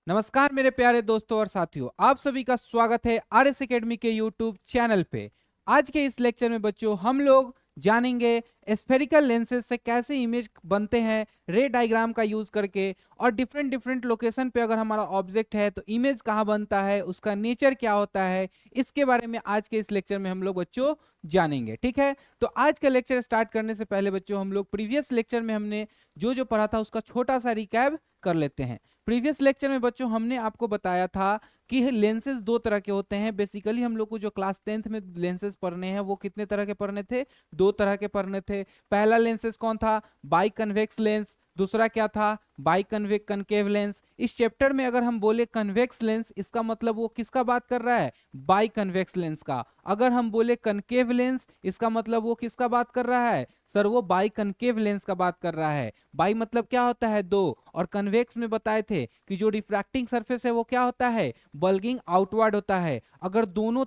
नमस्कार मेरे प्यारे दोस्तों और साथियों, आप सभी का स्वागत है आरएस एकेडमी के यूट्यूब चैनल पे। आज के इस लेक्चर में बच्चों हम लोग जानेंगे स्फेरिकल लेंसेज से कैसे इमेज बनते हैं रे डायग्राम का यूज करके, और डिफरेंट डिफरेंट लोकेशन पे अगर हमारा ऑब्जेक्ट है तो इमेज कहाँ बनता है, उसका नेचर क्या होता है, इसके बारे में आज के इस लेक्चर में हम लोग बच्चों जानेंगे। ठीक है, तो आज का लेक्चर स्टार्ट करने से पहले बच्चों हम लोग प्रीवियस लेक्चर में हमने जो जो पढ़ा था उसका छोटा सा रिकैप कर लेते हैं। प्रीवियस लेक्चर में बच्चों हमने आपको बताया था कि लेंसेज दो तरह के होते हैं। बेसिकली हम लोग को जो क्लास 10th में लेंसेज पढ़ने हैं वो कितने तरह के पढ़ने थे, दो तरह के पढ़ने थे। पहला लेंसेज कौन था, बाई कन्वेक्स लेंस। दूसरा क्या था, बाई कनकेव लेंस। इस चैप्टर में अगर हम बोले कन्वेक्स लेंस, इसका मतलब वो किसका बात कर रहा है, बाई कन्वेक्स लेंस का। अगर हम बोले कनकेव लेंस, इसका मतलब वो किसका बात कर रहा है, सर वो बाई कनकेव लेंस का बात कर रहा है। बाई मतलब क्या होता है, दो, और कन्वेक्स में बताए थे कि जो रिफ्रैक्टिंग सरफेस है वो क्या होता है, बल्गिंग आउटवर्ड होता है। अगर दोनों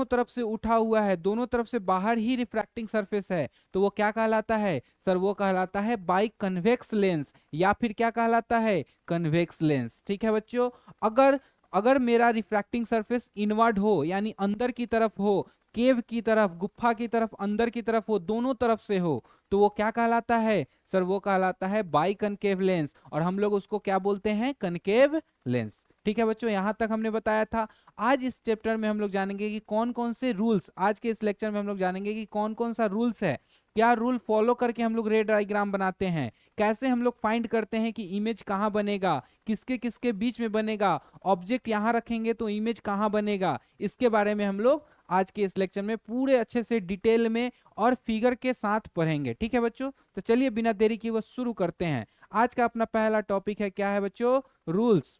तरफ से उठा हुआ है, दोनों तरफ से बाहर ही रिफ्रैक्टिंग सरफेस है, तो वो क्या कहलाता है, सर वो कहलाता है बाई कन्वेक्स लेंस, या फिर क्या कहलाता है, कन्वेक्स लेंस। ठीक है बच्चों, अगर अगर मेरा रिफ्रैक्टिंग सरफेस इनवर्ड हो यानी अंदर की तरफ हो, केव की तरफ, गुफा की तरफ, अंदर की तरफ हो, दोनों तरफ से हो, तो वो क्या कहलाता है, सर वो कहलाता है बाई कनकेव लेंस, और हम लोग उसको क्या बोलते हैं, कनकेव लेंस। ठीक है बच्चों, यहां तक हमने बताया था। आज इस चैप्टर में हम लोग जानेंगे कि कौन कौन से रूल्स, आज के इस लेक्चर में हम लोग जानेंगे कि कौन कौन सा रूल्स है, क्या रूल फॉलो करके हम लोग रे डायग्राम बनाते हैं, कैसे हम लोग फाइंड करते हैं कि इमेज कहाँ बनेगा, किसके किसके बीच में बनेगा, ऑब्जेक्ट यहां रखेंगे तो इमेज कहाँ बनेगा, इसके बारे में हम लोग आज के इस लेक्चर में पूरे अच्छे से डिटेल में और फिगर के साथ पढ़ेंगे। ठीक है बच्चों, तो चलिए बिना देरी किए वो शुरू करते हैं। आज का अपना पहला टॉपिक है, क्या है बच्चों, rules.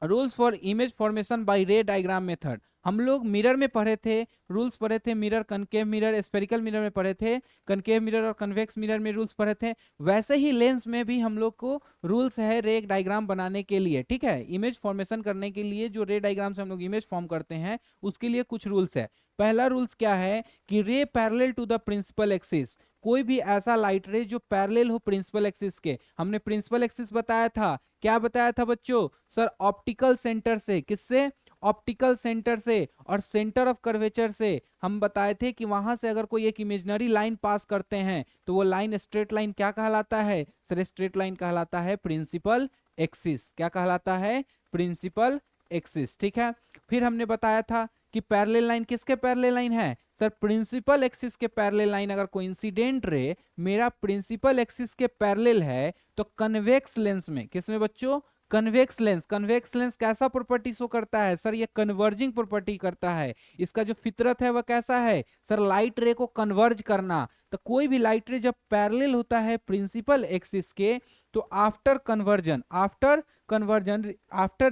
Rules for image formation by रे डायग्राम मेथड। हम लोग मिरर में पढ़े थे, रूल्स पढ़े थे, mirror, concave mirror, spherical mirror में पढ़े थे, कनकेव मिरर और कन्वेक्स मिरर में रूल्स पढ़े थे। वैसे ही लेंस में भी हम लोग को रूल्स है रे डायग्राम बनाने के लिए। ठीक है, इमेज फॉर्मेशन करने के लिए जो रे डायग्राम से हम लोग इमेज फॉर्म करते हैं उसके लिए कुछ रूल्स है। पहला रूल्स क्या है कि ray parallel to the principal axis. कोई भी ऐसा लाइट रे जो पैरेलल हो प्रिंसिपल एक्सिस के। हमने प्रिंसिपल एक्सिस बताया था, क्या बताया था बच्चों, सर ऑप्टिकल सेंटर से, किससे, ऑप्टिकल सेंटर से, और सेंटर ऑफ कर्वेचर से। हम बताए थे कि वहां से अगर कोई एक इमेजिनरी लाइन पास करते हैं तो वो लाइन स्ट्रेट लाइन क्या कहलाता है, सर स्ट्रेट लाइन कहलाता है प्रिंसिपल एक्सिस। क्या कहलाता है, प्रिंसिपल एक्सिस। ठीक है, फिर हमने बताया था कि पैरेलल लाइन किसके पैरेलल लाइन है, सर प्रिंसिपल एक्सिस के पैरेलल लाइन। अगर कोइंसिडेंट रे मेरा प्रिंसिपल एक्सिस के पैरेलल है तो कन्वेक्स लेंस में, किसमें बच्चों, कन्वेक्स लेंस। कन्वेक्स लेंस कैसा प्रॉपर्टी शो करता है, सर ये कन्वर्जिंग प्रॉपर्टी करता है। इसका जो फितरत है वह कैसा है, सर लाइट रे को कन्वर्ज करना। तो कोई भी लाइट रे जब पैरेलल होता है प्रिंसिपल एक्सिस के, तो आफ्टर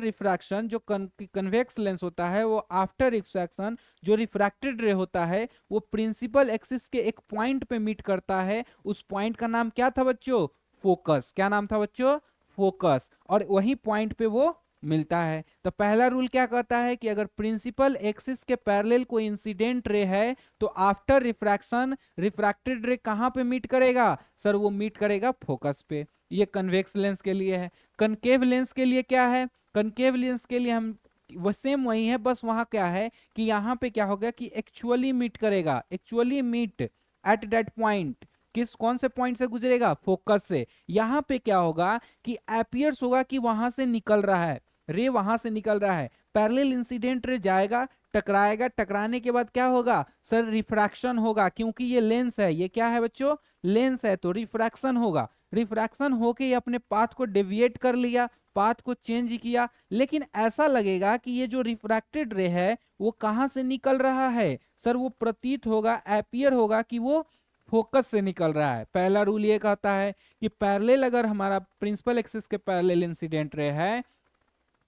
रिफ्रैक्शन जो कन्वेक्स लेंस होता है, वो आफ्टर रिफ्रैक्शन जो रिफ्रैक्टेड रे होता है वो प्रिंसिपल एक्सिस के एक पॉइंट पे मीट करता है। उस पॉइंट का नाम क्या था बच्चों, फोकस। क्या नाम था बच्चों, फोकस, और वही पॉइंट पे वो मिलता है। तो पहला रूल क्या कहता है कि अगर प्रिंसिपल एक्सिस के पैरेलल कोई इंसिडेंट रे है तो आफ्टर रिफ्रैक्शन रिफ्रैक्टेड रे कहां पे मीट करेगा, सर वो मीट करेगा फोकस पे। ये कन्वेक्स लेंस के लिए है। कनकेव लेंस के लिए क्या है, कनकेव लेंस के लिए हम वो सेम वही है, बस वहां क्या है कि यहाँ पे क्या होगा कि एक्चुअली मीट करेगा, actually meet at that point. किस कौन से पॉइंट से गुजरेगा, फोकस से। यहां पे क्या होगा कि एपियर्स होगा कि वहां से निकल रहा है रे, वहां से निकल रहा है। पैरेलल इंसिडेंट रे जाएगा, टकराएगा, टकराने के बाद क्या होगा, सर रिफ्रैक्शन होगा, क्योंकि ये लेंस है, ये क्या है बच्चों, लेंस है, तो रिफ्रैक्शन होगा। रिफ्रैक्शन होके ये अपने पाथ को डेविएट कर लिया, पाथ को चेंज किया, लेकिन ऐसा लगेगा कि ये जो रिफ्रैक्टेड रे है वो कहां से निकल रहा है, सर वो प्रतीत होगा, एपियर होगा कि वो फोकस से निकल रहा है। पहला रूल ये कहता है कि पैरेलल, अगर हमारा प्रिंसिपल एक्सिस के पैरेलल इंसिडेंट रे है,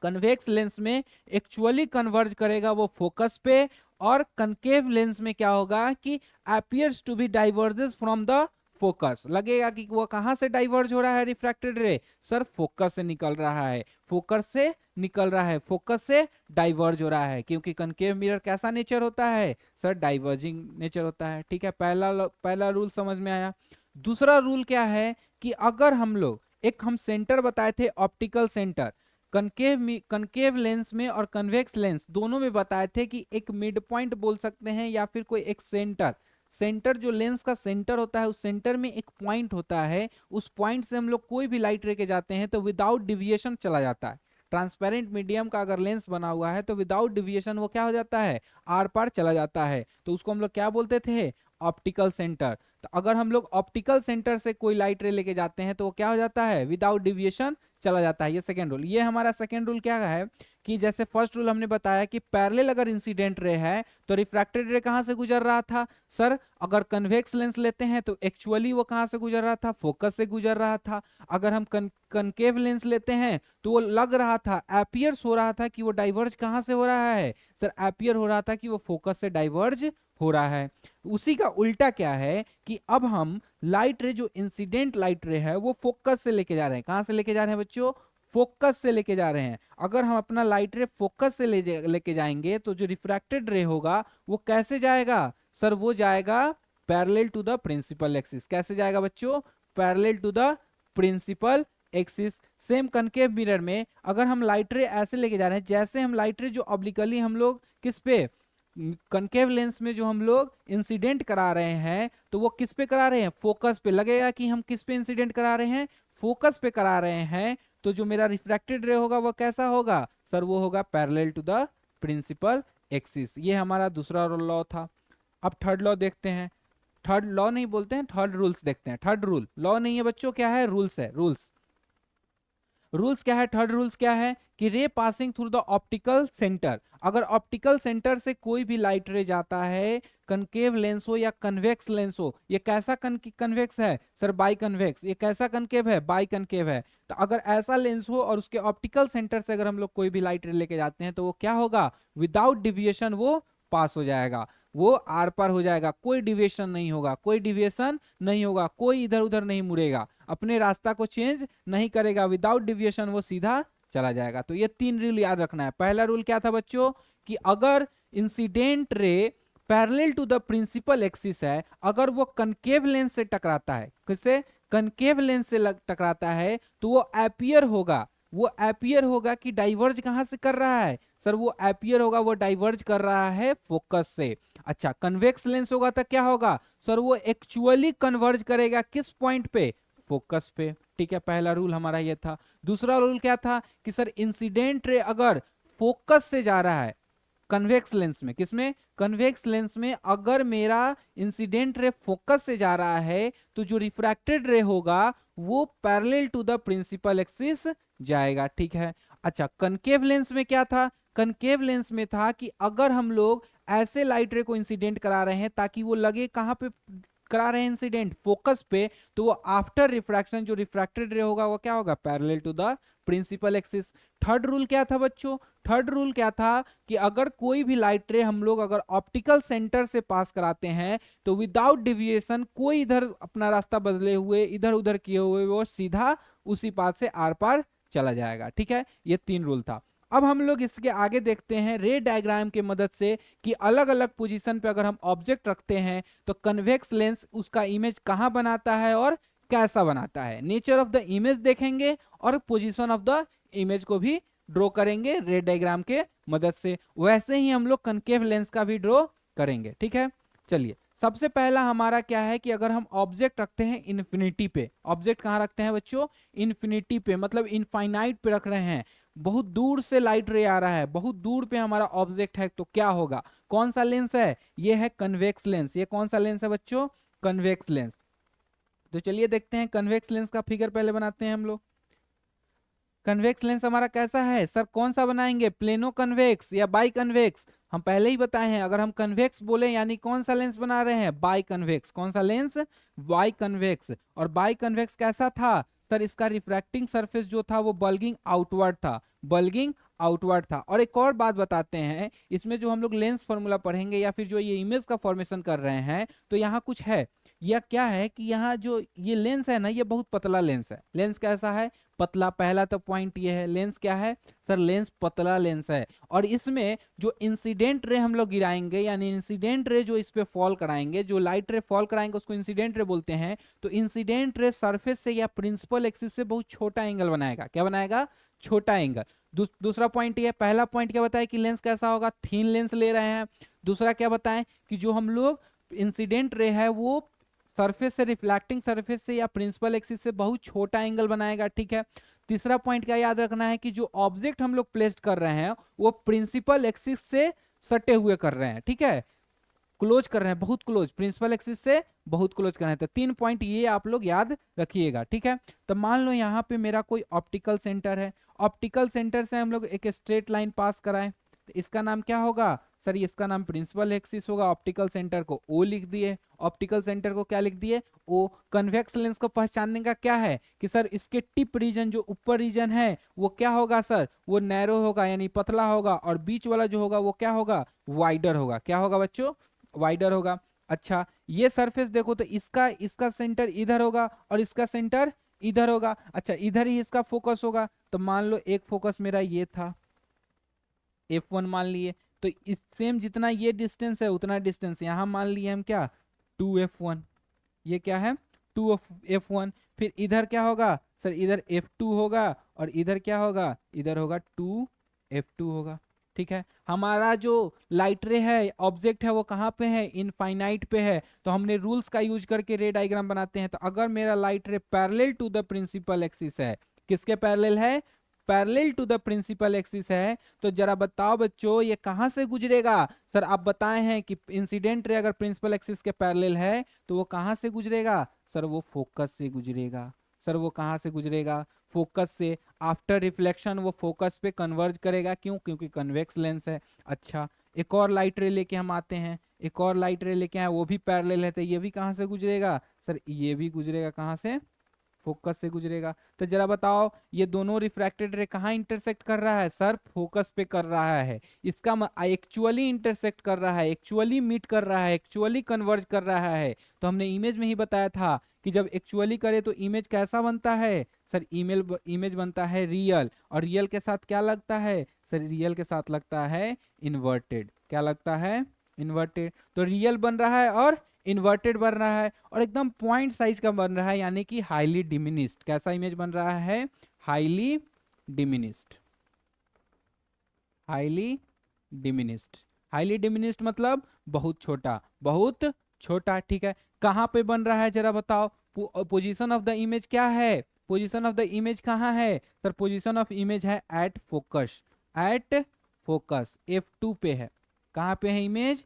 कन्वेक्स लेंस में एक्चुअली कन्वर्ज करेगा वो फोकस पे, और कनकेव लेंस में क्या होगा कि appears to be diverges from the focus. लगेगा कि वो कहां से डाइवर्ज हो रहा है रिफ्रैक्टेड रे, सर फोकस से निकल रहा है, फोकस से निकल रहा है, फोकस से डाइवर्ज हो रहा है, क्योंकि कनकेव मिरर कैसा नेचर होता है, सर डाइवर्जिंग नेचर होता है। ठीक है, पहला रूल समझ में आया। दूसरा रूल क्या है कि अगर हम लोग हम सेंटर बताए थे, ऑप्टिकल सेंटर, कनकेव लेंस में और कन्वेक्स लेंस दोनों में बताए थे कि एक मिड पॉइंट बोल सकते हैं या फिर कोई एक सेंटर जो लेंस का सेंटर होता है, उस सेंटर में एक पॉइंट होता है, उस पॉइंट से हम लोग कोई भी लाइट लेके जाते हैं तो विदाउट डिविएशन चला जाता है। ट्रांसपेरेंट मीडियम का अगर लेंस बना हुआ है तो विदाउट डिविएशन वो क्या हो जाता है, आर पार चला जाता है, तो उसको हम लोग क्या बोलते थे, ऑप्टिकल सेंटर। तो अगर हम लोग ऑप्टिकल सेंटर से कोई लाइट रे लेके जाते हैं तो वो क्या हो जाता है, विदाउट डिविएशन चला जाता है। ये सेकेंड रूल। ये हमारा सेकेंड रूल क्या है कि जैसे फर्स्ट रूल हमने बताया कि पैरेलल अगर इंसिडेंट रे है तो रिफ्रैक्टेड रे कहां से गुजर रहा था, सर अगर कन्वेक्स लेंस लेते हैं तो एक्चुअली वो कहां से गुजर रहा था, फोकस से गुजर रहा था। अगर हम कनकेव लेंस लेते हैं तो वो लग रहा था, एपियर्स हो रहा था कि वो डाइवर्ज कहां से हो रहा है, सर एपियर हो रहा था कि वो फोकस से डाइवर्ज हो रहा है। उसी का उल्टा क्या है कि अब हम लाइट रे, जो इंसिडेंट लाइट रे है, वो फोकस से लेके जा रहे हैं। कहां से लेके जा रहे हैं बच्चों, फोकस से लेके जा रहे हैं। अगर हम अपना लाइट रे फोकस से लेके जाएंगे तो जो रिफ्रैक्टेड रे होगा वो कैसे जाएगा, सर वो जाएगा parallel to the principal axis. कैसे जाएगा बच्चों, parallel to the principal axis. Same concave mirror में अगर हम लाइट रे ऐसे लेके जा रहे हैं, जैसे हम लाइट रे जो ऑब्लिकली हम लोग किस पे, कनकेव लेंस में जो हम लोग इंसिडेंट करा रहे हैं तो वो किस पे करा रहे हैं, फोकस पे। लगेगा कि हम किस पे इंसिडेंट करा रहे हैं, फोकस पे करा रहे हैं, तो जो मेरा रिफ्रैक्टेड रे होगा वो कैसा होगा, सर वो होगा parallel to the principal axis. ये हमारा दूसरा लॉ था। अब थर्ड लॉ देखते हैं। थर्ड लॉ नहीं बोलते हैं, थर्ड रूल्स देखते हैं। थर्ड रूल, लॉ नहीं है बच्चों, क्या है, रूल्स है। रूल्स क्या है, थर्ड रूल्स क्या है कि रे passing through the optical centre. अगर ऑप्टिकल सेंटर से कोई भी लाइट रे जाता है, कनकेव लेंस हो या कन्वेक्स लेंस हो, ये कैसा कन्वेक्स है, सर बाई कन्वेक्स। ये कैसा कनकेव है, बाई कनकेव है। तो अगर ऐसा लेंस हो और उसके ऑप्टिकल सेंटर से अगर हम लोग कोई भी लाइट रे लेके जाते हैं तो वो क्या होगा, विदाउट डिविएशन वो पास हो जाएगा, वो आर पार हो जाएगा, कोई डिविएशन नहीं होगा, कोई डिविएशन नहीं होगा, कोई इधर उधर नहीं मुड़ेगा, अपने रास्ता को चेंज नहीं करेगा, विदाउट डिविएशन वो सीधा चला जाएगा। तो ये तीन रूल याद रखना है। पहला रूल क्या था बच्चों कि अगर incident ray parallel to the principal axis है, अगर वो कनकेव लेंस से टकराता है, किससे, कनकेव लेंस से टकराता है, तो वो एपियर होगा। वो एपियर होगा कि डाइवर्ज कहां से कर रहा है, सर वो एपियर होगा, वो डाइवर्ज कर रहा है फोकस से। अच्छा, कन्वेक्स लेंस होगा तो क्या होगा, सर वो एक्चुअली कन्वर्ज करेगा किस पॉइंट पे, फोकस पे। ठीक है, पहला रूल हमारा ये था। दूसरा रूल क्या था कि सर इंसिडेंट रे अगर फोकस से जा रहा है कन्वेक्स लेंस में, किसमें, कन्वेक्स लेंस में, अगर मेरा इंसिडेंट रे फोकस से जा रहा है तो जो रिफ्रैक्टेड रे होगा वो parallel to the principal axis जाएगा। ठीक है। अच्छा, कनकेव लेंस में क्या था, कनकेव लेंस में था कि अगर हम लोग ऐसे लाइट रे को इंसिडेंट करा रहे हैं ताकि वो लगे कहां पे करा रहे हैं इंसिडेंट, फोकस पे, तो वो आफ्टर रिफ्रैक्शन जो रिफ्रैक्टेड रे होगा वो क्या होगा, parallel to the principal axis. Third rule क्या था बच्चों, थर्ड रूल क्या था कि अगर कोई भी लाइट रे हम लोग अगर ऑप्टिकल सेंटर से पास कराते हैं तो विदाउट डिविएशन, कोई इधर अपना रास्ता बदले हुए, इधर उधर किए हुए, वो सीधा उसी पाथ से आर पार चला जाएगा। ठीक है, ये तीन रूल था। अब हम लोग इसके आगे देखते हैं रे डायग्राम के मदद से कि अलग अलग पोजीशन पे अगर हम ऑब्जेक्ट रखते हैं तो कन्वेक्स लेंस उसका इमेज कहां बनाता है और कैसा बनाता है। नेचर ऑफ द इमेज देखेंगे और पोजीशन ऑफ द इमेज को भी ड्रॉ करेंगे रे डायग्राम के मदद से। वैसे ही हम लोग कनकेव लेंस का भी ड्रॉ करेंगे। ठीक है, चलिए सबसे पहला हमारा क्या है कि अगर हम ऑब्जेक्ट रखते हैं इन्फिनिटी पे, ऑब्जेक्ट कहां रखते हैं बच्चों, इन्फिनिटी पे, मतलब इनफाइनाइट पे रख रहे हैं, बहुत दूर से लाइट रे आ रहा है, बहुत दूर पे हमारा ऑब्जेक्ट है, तो क्या होगा, कौन सा लेंस है, ये है कन्वेक्स लेंस। ये कौन सा लेंस है बच्चों, कन्वेक्स लेंस। तो चलिए देखते हैं कन्वेक्स लेंस का फिगर पहले बनाते हैं हम लोग। कन्वेक्स लेंस हमारा कैसा है, सर कौन सा बनाएंगे, प्लेनो कन्वेक्स या बाई कन्वेक्स। हम पहले ही बताए हैं अगर हम कन्वेक्स बोले यानी कौन सा लेंस बना रहे हैं, बाई कन्वेक्स। कौन सा लेंस, बाई कन्वेक्स। और बाई कन्वेक्स कैसा था, सर इसका रिफ्रैक्टिंग सरफेस जो था वो बल्गिंग आउटवर्ड था, बल्गिंग आउटवर्ड था। और एक और बात बताते हैं, इसमें जो हम लोग लेंस फॉर्मूला पढ़ेंगे या फिर जो ये इमेज का फॉर्मेशन कर रहे हैं तो यहाँ कुछ है, यह क्या है कि यहाँ जो ये लेंस है ना, ये बहुत पतला लेंस है। लेंस कैसा है, पतला। पहला तो पॉइंट ये है, लेंस क्या है सर, लेंस पतला लेंस है। और इसमें जो इंसिडेंट रे हम लोग गिराएंगे यानी इंसिडेंट रे जो इस पे फॉल कराएंगे, जो लाइट रे फॉल कराएंगे उसको इंसिडेंट रे बोलते हैं। तो इंसिडेंट रे सरफेस से या प्रिंसिपल एक्सिस से बहुत छोटा एंगल बनाएगा। क्या बनाएगा, छोटा एंगल। दूसरा पॉइंट ये, पहला पॉइंट क्या बताया कि लेंस कैसा होगा, थीन लेंस ले रहे हैं। दूसरा क्या बताएं कि जो हम लोग इंसिडेंट रे है वो सरफेस से, रिफ्लेक्टिंग सरफेस से या प्रिंसिपल एक्सिस से बहुत छोटा एंगल बनाएगा, ठीक है। तीसरा पॉइंट क्या याद रखना है कि जो ऑब्जेक्ट हम लोग प्लेस कर रहे हैं वो प्रिंसिपल एक्सिस से सटे हुए कर रहे हैं, ठीक है, क्लोज कर रहे हैं, बहुत क्लोज, प्रिंसिपल एक्सिस से बहुत क्लोज कर रहे हैं। तो 3 पॉइंट ये आप लोग याद रखिएगा, ठीक है। तो मान लो यहाँ पे मेरा कोई ऑप्टिकल सेंटर है, ऑप्टिकल सेंटर से हम लोग एक स्ट्रेट लाइन पास कराएं, तो इसका नाम क्या होगा सर, इसका नाम प्रिंसिपल एक्सिस होगा। ऑप्टिकल सेंटर को ओ लिख दिए, ऑप्टिकल सेंटर को क्या लिख दिए, ओ। कन्वेक्स लेंस को पहचानने का क्या है कि सर इसके टिप रीजन, जो ऊपर रीजन है वो क्या होगा सर, वो नैरो होगा यानी पतला होगा, और बीच वाला जो होगा वो क्या होगा, वाइडर होगा। क्या होगा बच्चों, वाइडर होगा। अच्छा, ये सरफेस देखो तो इसका इसका सेंटर इधर होगा और इसका सेंटर इधर होगा। अच्छा, इधर ही इसका फोकस होगा। तो मान लो एक फोकस मेरा ये था, F1 मान लिए, तो इस सेम जितना ये डिस्टेंस है उतना डिस्टेंस यहाँ मान लिए हम क्या, 2F1। ये क्या है, 2F1। फिर इधर क्या होगा सर, इधर F2 होगा, और इधर क्या होगा, इधर होगा 2F2 होगा, ठीक है। हमारा जो लाइट रे है, ऑब्जेक्ट है, वो कहाँ पे है, इनफाइनाइट पे है। तो हमने रूल्स का यूज करके रे डायग्राम बनाते हैं। तो अगर मेरा light ray parallel to the principal axis है, किसके पैरेलल है, parallel to the principal axis है, तो जरा बताओ बच्चों ये कहां से गुजरेगा। सर आप बताए हैं कि इंसिडेंट रे अगर प्रिंसिपल एक्सिस के पैरेलल है तो वो कहां से गुजरेगा, सर वो फोकस से गुजरेगा। सर वो कहां से गुजरेगा, फोकस से। आफ्टर रिफ्लेक्शन वो फोकस पे कन्वर्ज करेगा, क्यों, क्योंकि कन्वेक्स लेंस है। अच्छा, एक और लाइट रे लेके हम आते हैं, एक और लाइट रे लेके आए, वो भी पैरेलल है, तो ये भी कहां से गुजरेगा, सर ये भी गुजरेगा कहां से, फोकस से गुजरेगा। तो जरा बताओ ये दोनों रिफ्रैक्टेड रे कहाँ इंटरसेक्ट कर रहा है, सर फोकस पे कर रहा है। इसका एक्चुअली इंटरसेक्ट कर रहा है, एक्चुअली मीट कर रहा है, एक्चुअली कन्वर्ज कर रहा है। तो हमने इमेज में ही बताया था कि जब एक्चुअली करे तो इमेज कैसा बनता है सर, इमेज बनता है रियल, और रियल के साथ क्या लगता है सर, रियल के साथ लगता है इन्वर्टेड। क्या लगता है, इन्वर्टेड। तो रियल बन रहा है और इन्वर्टेड बन रहा है, और एकदम पॉइंट साइज का बन रहा है, यानी कि हाईली डिमिनिस्ड। कैसा इमेज बन रहा है, highly diminished, highly diminished. Highly diminished मतलब बहुत छोटा, बहुत छोटा, ठीक है। कहां पे बन रहा है जरा बताओ, पोजीशन ऑफ द इमेज क्या है, पोजीशन ऑफ द इमेज कहां है सर, पोजीशन ऑफ इमेज है at focus, at focus F2 पे है। कहां पे है इमेज,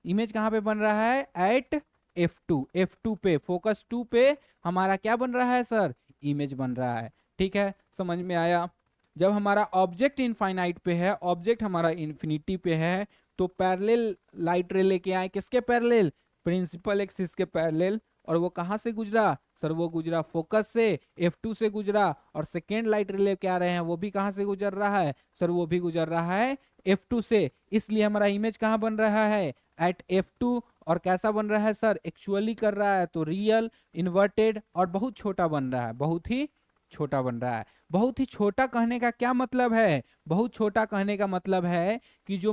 इमेज कहां पे बन रहा है, एट F2, F2 पे, फोकस 2 पे हमारा क्या बन रहा है सर, इमेज बन रहा है, ठीक है। समझ में आया। जब हमारा ऑब्जेक्ट इनफाइनाइट पे है, ऑब्जेक्ट हमारा इन्फिनिटी पे है, तो पैरेलल लाइट रे लेके आए, किसके पैरेलल, प्रिंसिपल एक्सिस के पैरेलल। और वो कहां से गुजरा सर, वो गुजरा फोकस से, F2 से गुजरा। और सेकेंड लाइट रे लेके आ रहे हैं, वो भी कहां से गुजर रहा है सर, वो भी गुजर रहा है F2 से। इसलिए हमारा इमेज कहां बन रहा है, एट F2। और कैसा बन रहा है सर, एक्चुअली कर रहा है तो रियल, इन्वर्टेड, और बहुत छोटा बन रहा है, बहुत ही छोटा बन रहा है। बहुत ही छोटा कहने का क्या मतलब है, बहुत छोटा कहने का मतलब है कि जो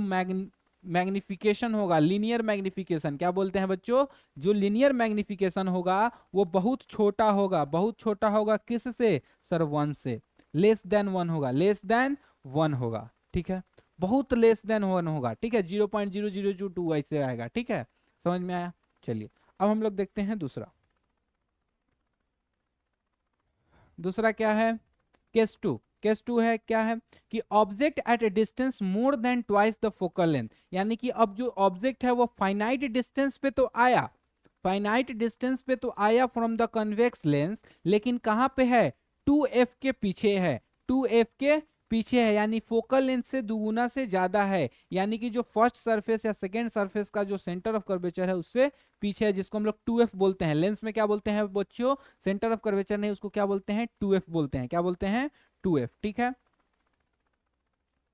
मैग्निफिकेशन होगा, लीनियर मैग्निफिकेशन, क्या बोलते हैं बच्चों, जो लीनियर मैग्निफिकेशन होगा वो बहुत छोटा होगा। बहुत छोटा होगा किससे सर, 1 से, लेस देन 1 होगा, लेस देन 1 होगा, ठीक है, बहुत लेस देन 1 होगा, ठीक है। 0.0002 ऐसे आएगा, ठीक है। समझ में आया। चलिए अब हम लोग देखते हैं दूसरा। दूसरा क्या है, केस 2। केस 2 है क्या है कि object at A distance more than twice the focal length, यानी कि अब जो ऑब्जेक्ट है वो फाइनाइट डिस्टेंस पे तो आया, फाइनाइट डिस्टेंस पे तो आया फ्रॉम द कन्वेक्स लेंस, लेकिन कहां पे है, 2F के पीछे है, 2F के पीछे है, यानी फोकल लेंथ से दुगुना से ज्यादा है। यानी कि जो फर्स्ट सरफेस या सेकेंड सरफेस का जो सेंटर ऑफ कर्वेचर है उससे पीछे है, जिसको हम लोग 2F बोलते हैं। लेंस में क्या बोलते हैं बच्चों, सेंटर ऑफ कर्वेचर नहीं, उसको क्या बोलते हैं, 2F बोलते हैं। क्या बोलते हैं, 2F, ठीक है।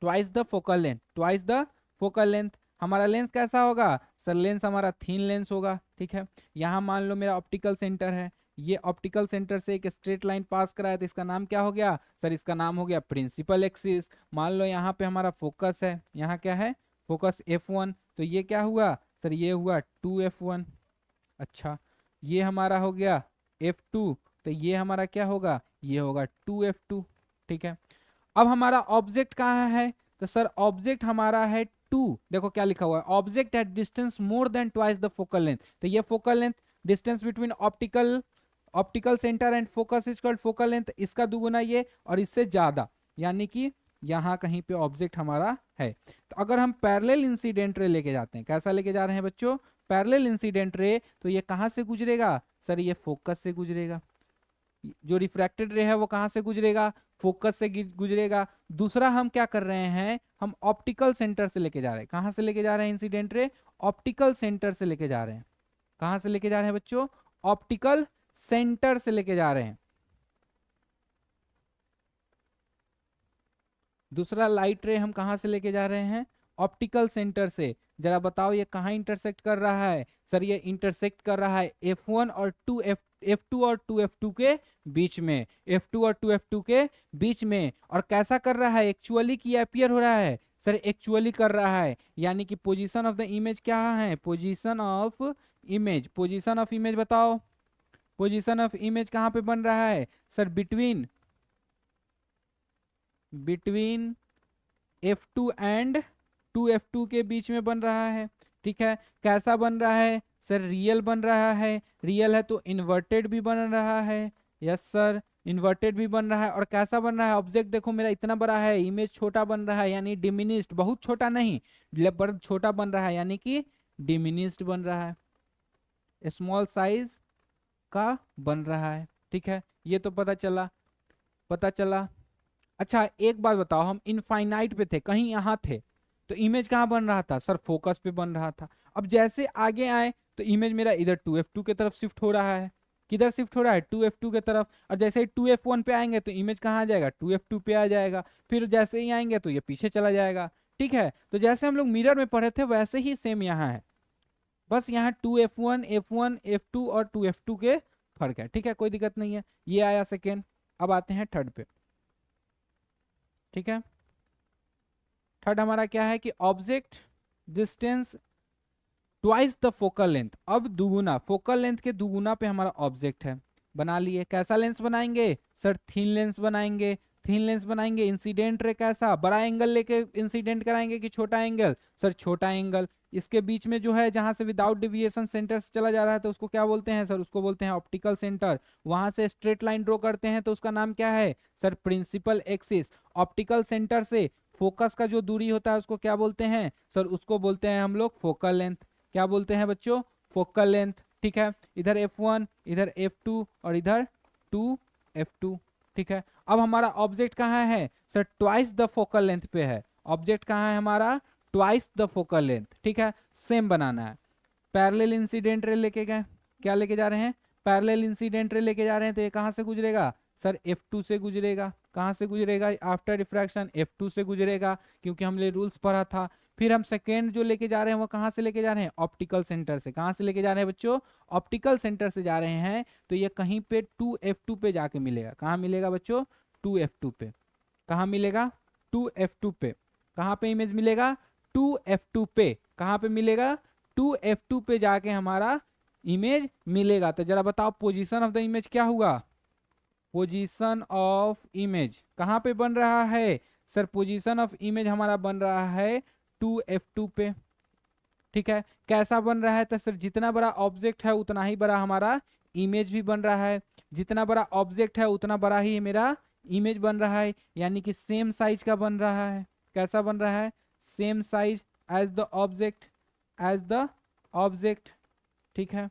Twice the focal length, twice the focal length. हमारा लेंस कैसा होगा सर, लेंस हमारा थीन लेंस होगा, ठीक है। यहाँ मान लो मेरा ऑप्टिकल सेंटर है, ये ऑप्टिकल सेंटर से एक स्ट्रेट लाइन पास करा है, तो इसका नाम क्या हो गया सर, इसका नाम हो गया प्रिंसिपल एक्सिस। मान लो यहाँ पे हमारा फोकस है, यहाँ क्या है, फोकस F1, तो ये क्या हुआ सर, ये हुआ 2F1। अच्छा, ये हमारा हो गया F2, तो ये हमारा क्या होगा, ये होगा 2F2, ठीक है। अब हमारा ऑब्जेक्ट कहाँ है, तो सर ऑब्जेक्ट हमारा है 2, देखो क्या लिखा हुआ है, object at distance more than twice the focal length. तो ये focal length, distance between optical centre and focus is called focal length, इसका दुगुना ये और इससे ज्यादा, यानी कि यहाँ कहीं पे ऑब्जेक्ट हमारा है। तो अगर हम पैरेलल इंसिडेंट रे लेके जाते हैं, कैसा लेके जा रहे हैं बच्चों, पैरेलल इंसिडेंट रे, तो ये कहाँ से गुजरेगा सर, ये फोकस से गुजरेगा। जो रिफ्रैक्टेड रे है वो कहाँ से गुजरेगा, फोकस से गुजरेगा। दूसरा हम क्या कर रहे हैं, हम ऑप्टिकल सेंटर से लेके जा रहे हैं, कहाँ से लेके जा रहे हैं इंसिडेंट रे, ऑप्टिकल सेंटर से लेके जा रहे हैं। कहाँ से लेके जा रहे हैं बच्चों, ऑप्टिकल सेंटर से लेके जा रहे हैं। दूसरा लाइट रे हम कहाँ से लेके जा रहे हैं, ऑप्टिकल सेंटर से। जरा बताओ ये कहाँ इंटरसेक्ट कर रहा है, सर ये इंटरसेक्ट कर रहा है F1 और 2F2 और 2F2 के बीच में, F2 और 2F2 के बीच में। और कैसा कर रहा है, एक्चुअली की अपीयर हो रहा है, सर एक्चुअली कर रहा है, यानी कि पोजीशन ऑफ द इमेज क्या है, position of image, position of image बताओ, पोजीशन ऑफ इमेज कहाँ पे बन रहा है sir, between F2 and 2F2 के बीच में बन रहा है। ठीक है, कैसा बन रहा है सर, रियल बन रहा है, रियल है तो इन्वर्टेड भी बन रहा है, यस सर इन्वर्टेड भी बन रहा है। और कैसा बन रहा है, ऑब्जेक्ट देखो मेरा इतना बड़ा है, इमेज छोटा बन रहा है, यानी डिमिनिस्ड, बहुत छोटा नहीं पर छोटा बन रहा है, यानी कि डिमिनिस्ड बन रहा है, स्मॉल साइज का बन रहा है। ठीक है, ये तो पता चला। अच्छा एक बात बताओ, हम इनफाइनाइट पे थे, कहीं यहाँ थे, तो इमेज कहाँ बन रहा था सर, फोकस पे बन रहा था। अब जैसे आगे आए तो इमेज मेरा इधर 2F2 की तरफ शिफ्ट हो रहा है, किधर शिफ्ट हो रहा है, 2F2 की तरफ। और जैसे ही 2F1 पे आएंगे तो इमेज कहाँ आ जाएगा, 2F2 पे आ जाएगा, फिर जैसे ही आएंगे तो ये पीछे चला जाएगा। ठीक है, तो जैसे हम लोग मिरर में पढ़े थे वैसे ही सेम यहाँ है, बस यहाँ 2F1 F1 F2 और 2F2 के फर्क है। ठीक है, कोई दिक्कत नहीं है, ये आया सेकेंड। अब आते हैं थर्ड पे। ठीक है, थर्ड हमारा क्या है कि object distance twice the focal length, अब दुगुना, फोकल लेंथ के दुगुना पे हमारा ऑब्जेक्ट है। बना लिए, कैसा लेंस बनाएंगे सर, थिन लेंस बनाएंगे, थिन लेंस बनाएंगे। इंसिडेंट रे कैसा, बड़ा एंगल लेके इंसिडेंट कराएंगे कि छोटा एंगल, सर छोटा एंगल। इसके बीच में जो है जहां से विदाउट डिविएशन सेंटर से चला जा रहा है तो उसको क्या बोलते हैं सर, उसको बोलते हैं ऑप्टिकल सेंटर। वहां से स्ट्रेट लाइन ड्रॉ करते हैं तो उसका नाम क्या है sir, principal axis. Optical centre से फोकस का जो दूरी होता है उसको क्या बोलते हैं सर, उसको बोलते हैं हम लोग फोकल लेंथ। क्या बोलते हैं बच्चों, फोकल लेंथ। ठीक है, इधर F1 इधर F2 और इधर 2F2। ठीक है, अब हमारा ऑब्जेक्ट कहाँ है sir, twice the focal length पे है। ऑब्जेक्ट कहाँ है हमारा, ट्वाइस द फोकल लेंथ। ठीक है, सेम बनाना है। पैरेलल इंसिडेंट रे लेके गए, क्या लेके जा रहे हैं, पैरेलल इंसिडेंट रे लेके जा रहे हैं, तो ये कहाँ से गुजरेगा सर, F2 से गुजरेगा। कहाँ से गुजरेगा, आफ्टर रिफ्रैक्शन F2 से गुजरेगा, क्योंकि हमने रूल्स पढ़ा था। फिर हम सेकेंड जो लेके जा रहे हैं वो कहाँ से लेके जा रहे हैं, ऑप्टिकल सेंटर से। कहाँ से लेके जा रहे हैं बच्चों, ऑप्टिकल सेंटर से जा रहे हैं, तो ये कहीं पे 2F2 पे जाके मिलेगा। कहाँ मिलेगा बच्चों, 2F2 पे। कहाँ मिलेगा, 2F2 पे। कहाँ पे इमेज मिलेगा, 2F2 पे। कहाँ पे मिलेगा, 2F2 पे जाके हमारा इमेज मिलेगा। तो जरा बताओ पोजीशन ऑफ द इमेज क्या हुआ, पोजीशन ऑफ इमेज कहाँ पे बन रहा है सर, पोजीशन ऑफ इमेज हमारा बन रहा है 2F2 पे। ठीक है, कैसा बन रहा है, तो सर जितना बड़ा ऑब्जेक्ट है उतना ही बड़ा हमारा इमेज भी बन रहा है, जितना बड़ा ऑब्जेक्ट है उतना बड़ा ही मेरा इमेज बन रहा है, यानी कि सेम साइज का बन रहा है। कैसा बन रहा है, same size as the object, as the object. ठीक है,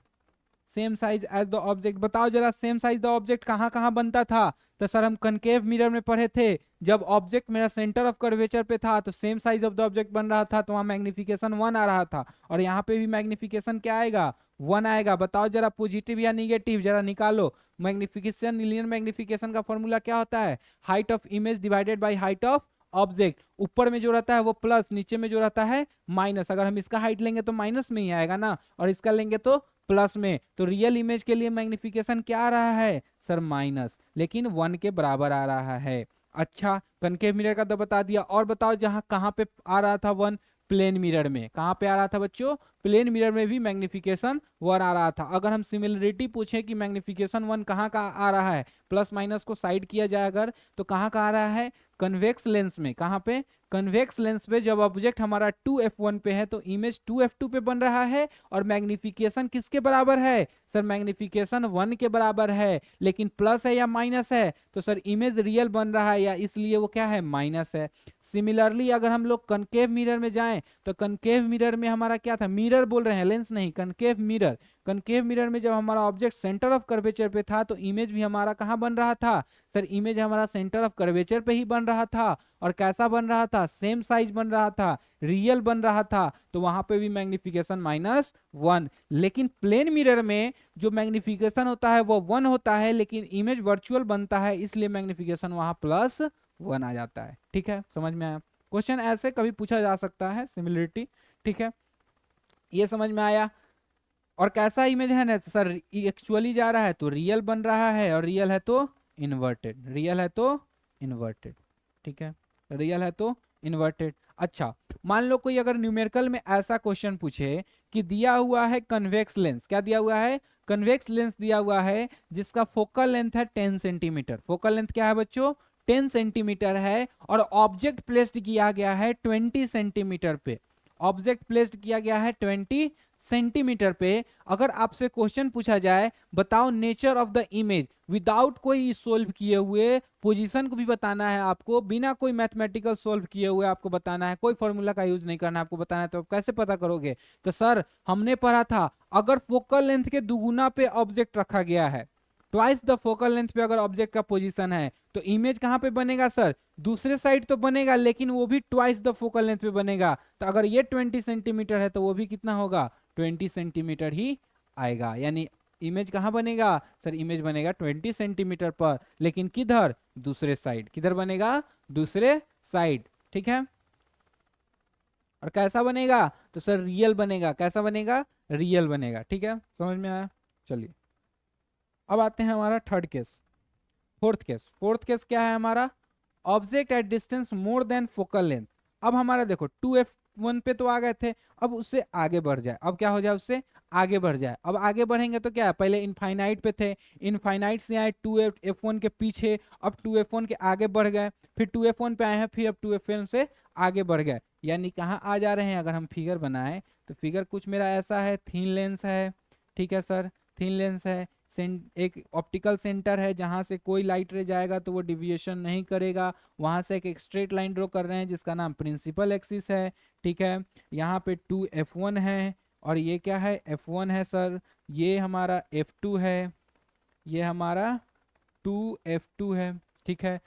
same size as the object. बताओ जरा सेम साइज द ऑब्जेक्ट कहाँ कहाँ बनता था, तो सर हम कनकेव मिरर में पढ़े थे, जब ऑब्जेक्ट मेरा सेंटर ऑफ कर्वेचर पे था तो same size of the object बन रहा था, तो वहां मैग्निफिकेशन 1 आ रहा था, और यहाँ पे भी मैग्निफिकेशन क्या आएगा, 1 आएगा। बताओ जरा पॉजिटिव या निगेटिव, जरा निकालो। मैग्निफिकेशन, लीनियर मैग्निफिकेशन का फॉर्मूला क्या होता है, height of image divided by height of object. ऊपर में जो रहता है वो प्लस, नीचे में जो रहता है माइनस। अगर हम इसका हाइट लेंगे तो माइनस में ही आएगा ना, और इसका लेंगे तो प्लस में। तो रियल इमेज के लिए मैग्निफिकेशन क्या आ रहा है सर, माइनस, लेकिन 1 के बराबर आ रहा है। अच्छा, कनकेव मिरर का तो बता दिया। और बताओ जहां कहां पे आ रहा था 1, प्लेन मिरर में। कहां पे आ रहा था बच्चों, प्लेन मिरर में भी मैग्निफिकेशन 1 आ रहा था। अगर हम सिमिलरिटी पूछे कि मैग्निफिकेशन 1 कहाँ का आ रहा है, प्लस माइनस को साइड किया जाए अगर, तो कहाँ का आ रहा है, कन्वेक्स लेंस में, कहाँ पे, कन्वेक्स लेंस पे जब ऑब्जेक्ट हमारा 2f1 पे है तो इमेज 2f2 पे बन रहा है, और मैग्निफिकेशन किसके बराबर है सर, मैग्निफिकेशन 1 के बराबर है, लेकिन प्लस है या माइनस है, तो सर इमेज रियल बन रहा है या इसलिए वो क्या है, माइनस है। सिमिलरली अगर हम लोग कनकेव मिरर में जाएं तो कनकेव मिरर में हमारा क्या था, मिरर बोल रहे हैं, लेंस नहीं, कनकेव मिरर, कनकेव मिरर में जब हमारा ऑब्जेक्ट सेंटर ऑफ कर्वेचर पे था तो इमेज भी हमारा कहाँ बन रहा था सर, इमेज हमारा सेंटर ऑफ कर्वेचर पे ही बन रहा था, और कैसा बन रहा था, सेम साइज बन रहा था, रियल बन रहा था, तो वहां पे भी मैग्निफिकेशन -1। लेकिन प्लेन मिरर में जो मैग्निफिकेशन होता है वो 1 होता है, लेकिन इमेज वर्चुअल बनता है, इसलिए मैग्निफिकेशन वहां +1 आ जाता है। ठीक है, समझ में आया, क्वेश्चन ऐसे कभी पूछा जा सकता है, सिमिलरिटी। ठीक है, ये समझ में आया। और कैसा इमेज है ना सर, एक्चुअली जा रहा है तो रियल बन रहा है, और रियल है तो इन्वर्टेड, रियल है तो इन्वर्टेड। ठीक है, रियल है तो इन्वर्टेड। अच्छा, मान लो कोई अगर न्यूमेरिकल में ऐसा क्वेश्चन पूछे कि दिया हुआ है कन्वेक्स लेंस, क्या दिया हुआ है, कन्वेक्स लेंस दिया हुआ है जिसका फोकल लेंथ है 10 सेंटीमीटर, फोकल लेंथ क्या है बच्चों, 10 सेंटीमीटर है, और ऑब्जेक्ट प्लेस्ड किया गया है 20 सेंटीमीटर पे, ऑब्जेक्ट प्लेस्ड किया गया है 20 सेंटीमीटर पे। अगर आपसे क्वेश्चन पूछा जाए बताओ nature of the image, without कोई सोल्व किए हुए, पोजीशन को भी बताना है आपको, बिना कोई मैथमेटिकल सोल्व किए हुए आपको बताना है, कोई फॉर्मूला का यूज नहीं करना है, आपको बताना है, तो आप कैसे पता करोगे, तो सर हमने पढ़ा था अगर फोकल लेंथ के दुगुना पे ऑब्जेक्ट रखा गया है, ट्वाइस द फोकल लेंथ पे अगर ऑब्जेक्ट का पोजीशन है, तो इमेज कहां पे बनेगा सर, दूसरे साइड तो बनेगा, लेकिन वो भी ट्वाइस द फोकल लेंथ पे बनेगा। तो अगर ये 20 सेंटीमीटर है तो वो भी कितना होगा, 20 सेंटीमीटर ही आएगा, यानी इमेज कहां बनेगा सर, इमेज बनेगा 20 सेंटीमीटर पर, लेकिन किधर, दूसरे साइड, किधर बनेगा, दूसरे साइड। ठीक है, और कैसा बनेगा, तो सर रियल बनेगा, कैसा बनेगा, रियल बनेगा। ठीक है, समझ में आया, चलिए अब आते हैं हमारा third case, fourth case. Fourth case क्या है हमारा, object at distance more than focal length. अब हमारा देखो 2f1 पे तो आ गए थे, अब उससे आगे बढ़ जाए, अब क्या हो जाए, उससे आगे बढ़ जाए। अब आगे बढ़ेंगे तो क्या है, पहले इनफाइनाइट पे थे, इनफाइनाइट से आए 2f1 के पीछे, अब 2f1 के आगे बढ़ गए, फिर 2f1 पे आए हैं, फिर अब 2f1 से आगे बढ़ गए, यानी कहाँ आ जा रहे हैं। अगर हम फिगर बनाएं तो फिगर कुछ मेरा ऐसा है, थीन लेंस है, ठीक है सर, थीन लेंस है, एक ऑप्टिकल सेंटर है जहां से कोई लाइट रे जाएगा तो वो डिविएशन नहीं करेगा, वहां से एक स्ट्रेट लाइन ड्रॉ कर रहे हैं जिसका नाम प्रिंसिपल एक्सिस है। ठीक है, यहाँ पे 2f1 है, और ये क्या है, f1 है सर, ये हमारा f2 है, ये हमारा 2f2 है। ठीक है,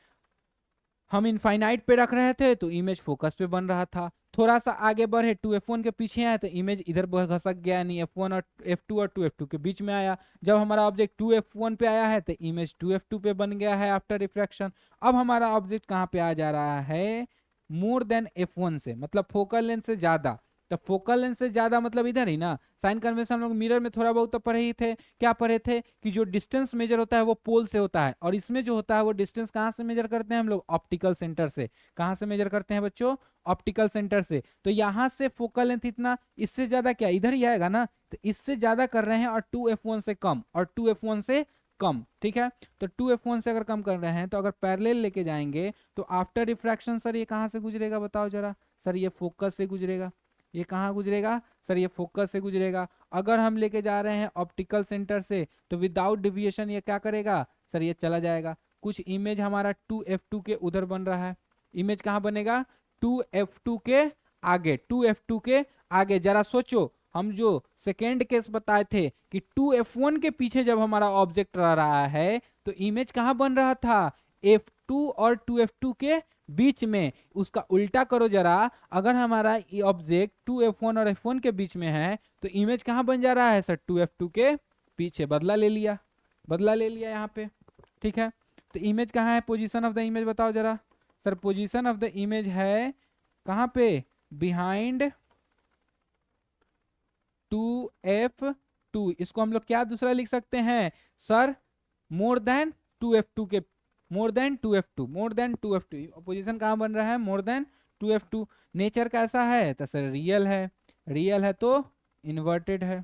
हम इनफाइनाइट पे रख रहे थे तो इमेज फोकस पे बन रहा था, थोड़ा सा आगे बढ़े 2f1 के पीछे आए तो इमेज इधर घसक गया, यानी f1 और f2 और 2f2 के बीच में आया। जब हमारा ऑब्जेक्ट 2f1 पे आया है तो इमेज 2f2 पे बन गया है आफ्टर रिफ्रैक्शन। अब हमारा ऑब्जेक्ट कहाँ पे आ जा रहा है, मोर देन f1 से, मतलब फोकल लेंथ से ज्यादा। तो फोकल लेंथ से ज्यादा मतलब इधर ही ना, साइन कन्वेंशन हम लोग मिरर में थोड़ा बहुत तो पढ़े ही थे, क्या पढ़े थे कि जो डिस्टेंस मेजर होता है वो पोल से होता है, और इसमें जो होता है वो डिस्टेंस कहाँ से मेजर करते हैं हम लोग, ऑप्टिकल सेंटर से। कहाँ से मेजर करते हैं बच्चों, ऑप्टिकल सेंटर से। तो यहाँ से फोकल लेंथ इतना, इससे ज्यादा क्या इधर ही आएगा ना, तो इससे ज्यादा कर रहे हैं, और 2f1 से कम, और 2f1 से कम। ठीक है, तो 2f1 से अगर कम कर रहे हैं तो अगर पैरेलल लेके जाएंगे तो आफ्टर रिफ्रैक्शन सर ये कहाँ से गुजरेगा बताओ जरा, सर ये फोकस से गुजरेगा। ये कहाँ गुजरेगा सर, ये फोकस से गुजरेगा। अगर हम लेके जा रहे हैं ऑप्टिकल सेंटर से तो विदाउट डिविएशन ये क्या करेगा सर, ये चला जाएगा। कुछ इमेज हमारा 2f2 के उधर बन रहा है, इमेज कहाँ बनेगा, 2f2 के आगे, 2f2 के आगे। जरा सोचो, हम जो सेकेंड केस बताए थे कि 2f1 के पीछे जब हमारा ऑब्जेक्ट रह रहा है तो इमेज कहाँ बन रहा था, f2 और 2f2 के बीच में। उसका उल्टा करो जरा, अगर हमारा ऑब्जेक्ट 2f1 और f1 के बीच में है तो इमेज कहाँ बन जा रहा है सर, 2f2 के पीछे। बदला ले लिया, बदला ले लिया यहाँ पे। ठीक है, तो इमेज कहाँ है, पोजीशन ऑफ द इमेज बताओ जरा sir, position of the image है कहाँ पे, बिहाइंड 2f2। इसको हम लोग क्या दूसरा लिख सकते हैं सर, मोर देन 2f2 के, more than 2f2, more than 2f2। Position कहाँ बन रहा है, मोर देन 2f2। नेचर कैसा है तो सर रियल है, रियल है तो इन्वर्टेड है।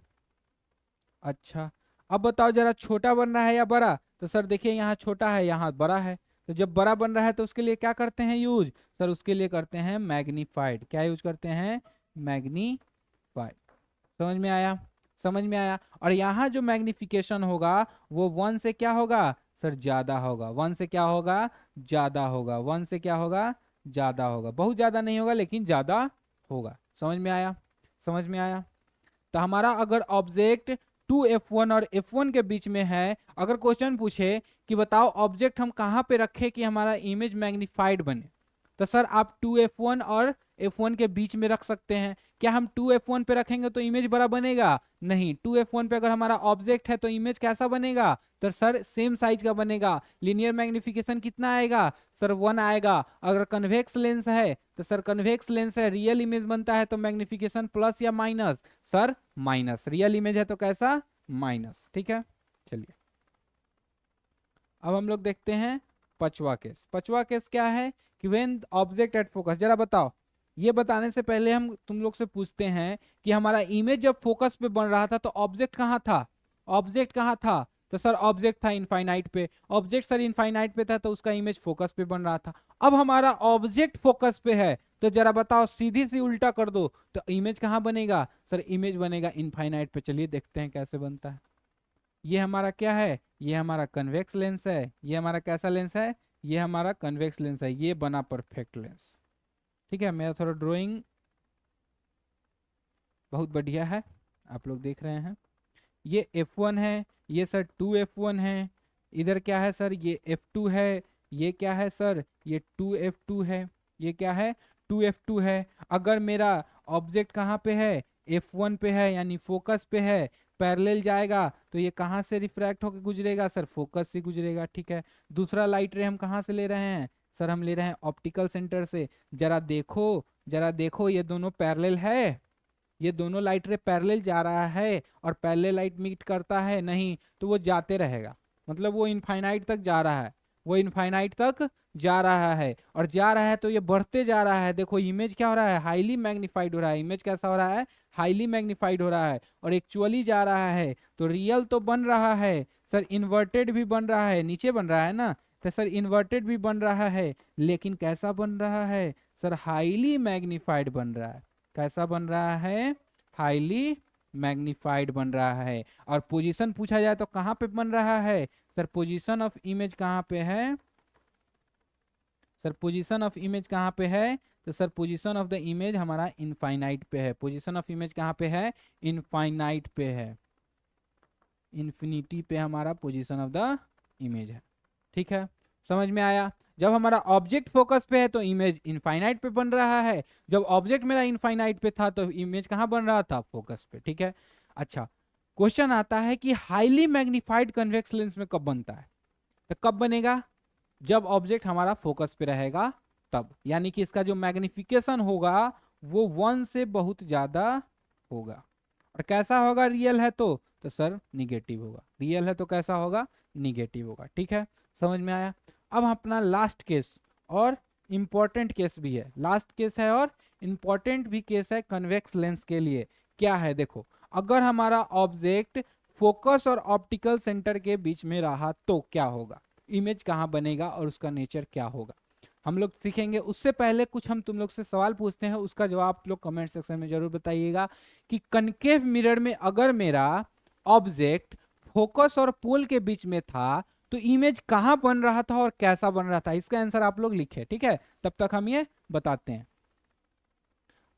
अच्छा, अब बताओ जरा छोटा बन रहा है या बड़ा, तो सर देखिए यहाँ छोटा है यहाँ बड़ा है, तो जब बड़ा बन रहा है तो उसके लिए क्या करते हैं यूज? सर उसके लिए करते हैं मैग्नीफाइड। क्या यूज करते हैं? मैग्नीफाइड। समझ में आया? समझ में आया। और यहाँ जो मैग्निफिकेशन होगा वो 1 से क्या होगा? सर ज्यादा होगा। 1 से क्या होगा? ज्यादा होगा। 1 से क्या होगा? ज्यादा होगा। बहुत ज्यादा नहीं होगा लेकिन ज्यादा होगा। समझ में आया? समझ में आया। तो हमारा अगर ऑब्जेक्ट 2f1 और f1 के बीच में है, अगर क्वेश्चन पूछे कि बताओ ऑब्जेक्ट हम कहाँ पे रखें कि हमारा इमेज मैग्नीफाइड बने, तो सर आप 2f1 और f1 के बीच में रख सकते हैं। क्या हम 2f1 पे रखेंगे तो इमेज बड़ा बनेगा? नहीं। 2f1 पे अगर हमारा ऑब्जेक्ट है तो इमेज कैसा बनेगा? तो सर सेम साइज का बनेगा। लीनियर मैग्निफिकेशन कितना आएगा? सर 1 आएगा। अगर कन्वेक्स लेंस है तो सर कन्वेक्स लेंस है, रियल इमेज बनता है तो मैग्निफिकेशन प्लस या minus? Sir minus. Real image है तो कैसा? माइनस। ठीक है, चलिए अब हम लोग देखते हैं पांचवा केस। पांचवा केस क्या है कि व्हेन ऑब्जेक्ट एट फोकस। जरा बताओ, ये बताने से पहले हम तुम लोग से पूछते हैं कि हमारा इमेज जब फोकस पे बन रहा था तो ऑब्जेक्ट कहाँ था? ऑब्जेक्ट कहाँ था? तो सर ऑब्जेक्ट था इनफाइनाइट पे। ऑब्जेक्ट सर इनफाइनाइट पे था तो उसका इमेज फोकस पे बन रहा था। अब हमारा ऑब्जेक्ट फोकस पे है तो जरा बताओ, सीधी सी उल्टा कर दो तो इमेज कहाँ बनेगा? सर इमेज बनेगा इनफाइनाइट पे। चलिए देखते हैं कैसे बनता है। ये हमारा क्या है? ये हमारा कन्वेक्स लेंस है। ये हमारा कैसा लेंस है? ये हमारा कन्वेक्स लेंस है। ये बना परफेक्ट लेंस। ठीक है, मेरा थोड़ा ड्राइंग बहुत बढ़िया है, आप लोग देख रहे हैं। ये F1 है, ये सर 2F1 है। इधर क्या है सर? ये F2 है। ये क्या है सर? ये 2F2 है। ये क्या है? 2F2 है। अगर मेरा ऑब्जेक्ट कहाँ पे है? F1 पे है, यानी फोकस पे है। पैरेलल जाएगा तो ये कहाँ से रिफ्रैक्ट होकर गुजरेगा? सर फोकस से गुजरेगा। ठीक है, दूसरा लाइट रे हम कहाँ से ले रहे हैं? सर हम ले रहे हैं ऑप्टिकल सेंटर से। जरा देखो, जरा देखो, ये दोनों पैरेलल है। ये दोनों लाइट रे पैरेलल जा रहा है और पैरेलल लाइट मीट करता है? नहीं, तो वो जाते रहेगा। मतलब वो इनफाइनाइट तक जा रहा है। वो इनफाइनाइट तक जा रहा है और जा रहा है तो ये बढ़ते जा रहा है। देखो इमेज क्या हो रहा है? हाईली मैग्नीफाइड हो रहा है। इमेज कैसा हो रहा है? हाईली मैग्नीफाइड हो रहा है और एक्चुअली जा रहा है तो रियल तो बन रहा है। सर इन्वर्टेड भी बन रहा है, नीचे बन रहा है ना, तो सर इन्वर्टेड भी बन रहा है लेकिन कैसा बन रहा है? सर हाईली मैग्नीफाइड बन रहा है। कैसा बन रहा है? हाईली मैग्नीफाइड बन रहा है। और पोजीशन पूछा जाए तो कहां पे बन रहा है? सर पोजीशन ऑफ इमेज कहां पे है? सर पोजीशन ऑफ इमेज कहां पे है? तो sir position of the image हमारा इनफाइनाइट पे है। पोजीशन ऑफ इमेज कहां पे है? इनफाइनाइट पे है। इन्फिनिटी पे हमारा पोजीशन ऑफ द इमेज है। ठीक है, समझ में आया? जब हमारा ऑब्जेक्ट फोकस पे है तो इमेज इनफाइनाइट पे बन रहा है। जब ऑब्जेक्ट मेरा इनफाइनाइट पे था तो इमेज कहाँ बन रहा था? फोकस पे। ठीक है, अच्छा क्वेश्चन आता है कि हाईली मैग्नीफाइड कन्वेक्स लेंस में कब बनता है? तो कब बनेगा? जब ऑब्जेक्ट हमारा फोकस पे रहेगा तब, यानी कि इसका जो मैग्निफिकेशन होगा वो 1 से बहुत ज्यादा होगा। और कैसा होगा? रियल है तो सर निगेटिव होगा। रियल है तो कैसा होगा? निगेटिव होगा। ठीक है, समझ में आया? अब अपना लास्ट केस, और इंपॉर्टेंट केस भी है। लास्ट केस है और इंपॉर्टेंट भी केस है कन्वेक्स लेंस के लिए। क्या है? देखो, अगर हमारा ऑब्जेक्ट फोकस और ऑप्टिकल सेंटर के बीच में रहा तो क्या होगा? इमेज कहाँ बनेगा और उसका नेचर क्या होगा, हम लोग सीखेंगे। उससे पहले कुछ हम तुम लोग से सवाल पूछते हैं, उसका जवाब आप लोग कमेंट सेक्शन में जरूर बताइएगा कि कनकेव मिरर में अगर मेरा ऑब्जेक्ट फोकस और पोल के बीच में था तो इमेज कहां बन रहा था और कैसा बन रहा था? इसका आंसर आप लोग लिखे। ठीक है, तब तक हम ये बताते हैं।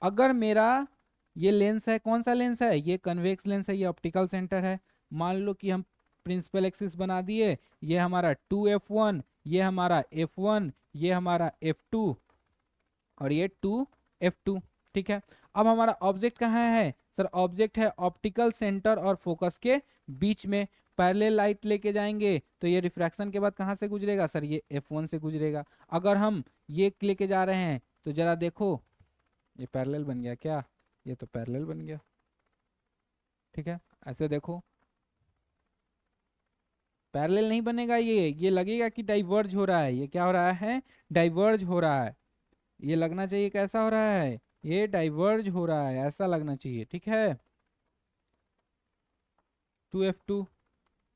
अगर मेरा ये लेंस है, कौन सा लेंस है? ये कन्वेक्स लेंस है, ये ऑप्टिकल सेंटर है। मान लो कि हम प्रिंसिपल एक्सिस बना दिए। ये हमारा 2f1, ये हमारा f1, ये हमारा f2 और ये 2f2। ठीक है, अब हमारा ऑब्जेक्ट कहाँ है? सर ऑब्जेक्ट है ऑप्टिकल सेंटर और फोकस के बीच में। पैरेलल लाइट लेके जाएंगे तो ये रिफ्रैक्शन के बाद कहाँ से गुजरेगा? सर ये f1 से गुजरेगा। अगर हम ये लेके जा रहे हैं तो जरा देखो, ये पैरेलल बन गया क्या? ये तो पैरेलल बन गया। ठीक है, ऐसे देखो, पैरेलल नहीं बनेगा। ये लगेगा कि डाइवर्ज हो रहा है। ये क्या हो रहा है? डाइवर्ज हो रहा है। ये लगना चाहिए कैसा हो रहा है? ये डाइवर्ज हो रहा है, ऐसा लगना चाहिए। ठीक है, 2f2।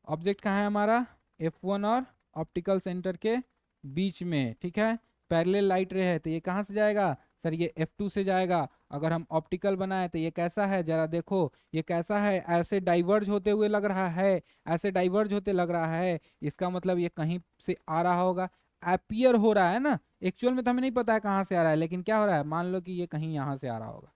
ऑब्जेक्ट कहाँ है हमारा? f1 और ऑप्टिकल सेंटर के बीच में, ठीक है। पैरेलल लाइट रे है तो ये कहाँ से जाएगा सर, ये F2 से जाएगा। अगर हम ऑप्टिकल बनाए तो ये कैसा है जरा देखो, ये कैसा है, ऐसे डाइवर्ज होते हुए लग रहा है, ऐसे डाइवर्ज होते लग रहा है, इसका मतलब ये कहीं से आ रहा होगा, अपीयर हो रहा है ना। एक्चुअल में तो हमें नहीं पता है कहाँ से आ रहा है, लेकिन क्या हो रहा है, मान लो कि ये कहीं यहाँ से आ रहा होगा,